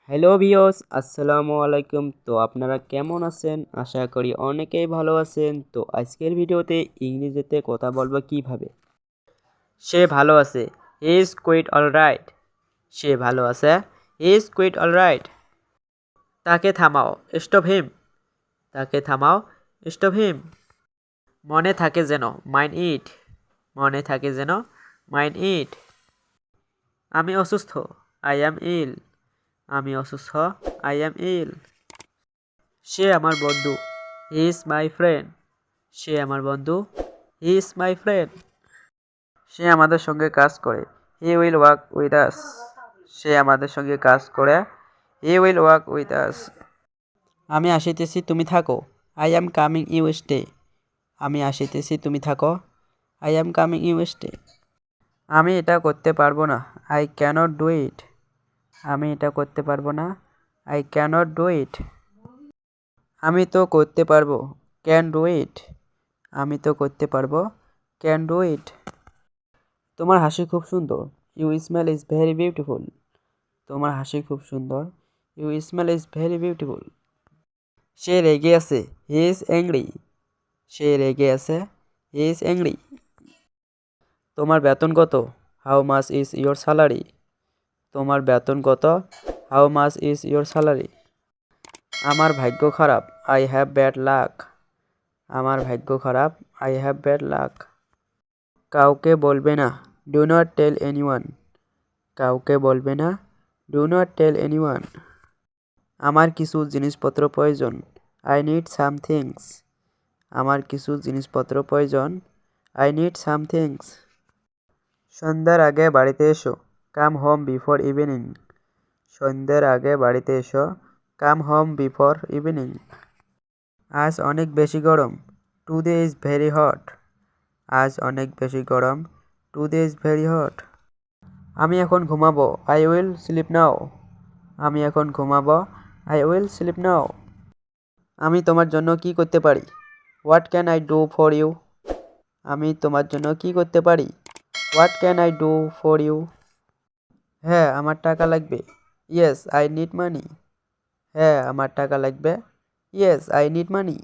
Hello viewers, আসসালামু আলাইকুম। তো আপনারা কেমন আছেন? আশা করি অনেকেই ভালো আছেন। তো আজকের ভিডিওতে ইংরেজিতে কথা বলবো কিভাবে। সে ভালো আছে, হি ইজ কুইট অলরাইট। সে ভালো আছে, হি ইজ কুইট অলরাইট। তাকে থামাও, স্টপ হিম। তাকে থামাও, স্টপ হিম। মনে থাকে যেন, মাইন্ড ইট। মনে থাকে যেন, মাইন্ড ইট। আমি অসুস্থ, আই অ্যাম ইল। আমি অসুস্থ, আই অ্যাম ইল। সে আমার বন্ধু, হি ইজ মাই ফ্রেন্ড। সে আমার বন্ধু, হি ইজ মাই ফ্রেন্ড। সে আমাদের সঙ্গে কাজ করে, he will work with us. সে আমাদের সঙ্গে কাজ করে, he will work with us. আমি আসিতেছি, তুমি থাকো, I am coming, you stay. আমি আসিতেছি, তুমি থাকো, I am coming, you stay. আমি এটা করতে পারবো না, আই ক্যানট ডু ইট। আমি এটা করতে পারবো না, আই ক্যানট ডু ইট। আমি তো করতে পারবো, ক্যান ডু ইট। আমি তো করতে পারবো, ক্যান ডু ইট। তোমার হাসি খুব সুন্দর, you smile is very beautiful. তোমার হাসি খুব সুন্দর, you smile is very beautiful. সে রেগে আছে, হি ইজ অ্যাংরি। সে রেগে আছে, হি ইজ অ্যাংরি। তোমার বেতন কত, how much is your salary. তোমার বেতন কত, how much is your salary. আমার ভাগ্য খারাপ, আই হ্যাভ ব্যাড লাক। আমার ভাগ্য খারাপ, আই হ্যাভ ব্যাড লাক। কাউকে বলবে না, ডু নট টেল এনিওয়ান। কাউকে বলবে না, ডু নট টেল এনিওয়ান। আমার কিছু জিনিসপত্র প্রয়োজন, আই নিড সাম থিংস। আমার কিছু জিনিসপত্র প্রয়োজন, আই নিড সাম থিংস। সন্ধ্যার আগে বাড়িতে এসো, কাম হোম বিফোর ইভিনিং। সন্ধ্যার আগে বাড়িতে এসো, কাম হোম বিফোর ইভিনিং। আজ অনেক বেশি গরম, টুডে ইজ ভেরি হট। আজ অনেক বেশি গরম, টুডে ইজ ভেরি হট। আমি এখন ঘুমাবো, আই উইল স্লিপ নাও। আমি এখন ঘুমাবো, আই উইল স্লিপ নাও। আমি তোমার জন্য কি করতে পারি, what can I do for you. আমি তোমার জন্য কি করতে পারি, what can I do for you. হ্যাঁ, আমার টাকা লাগবে, ইয়েস আই নিড মানি। হ্যাঁ, আমার টাকা লাগবে, ইয়েস আই নিড মানি।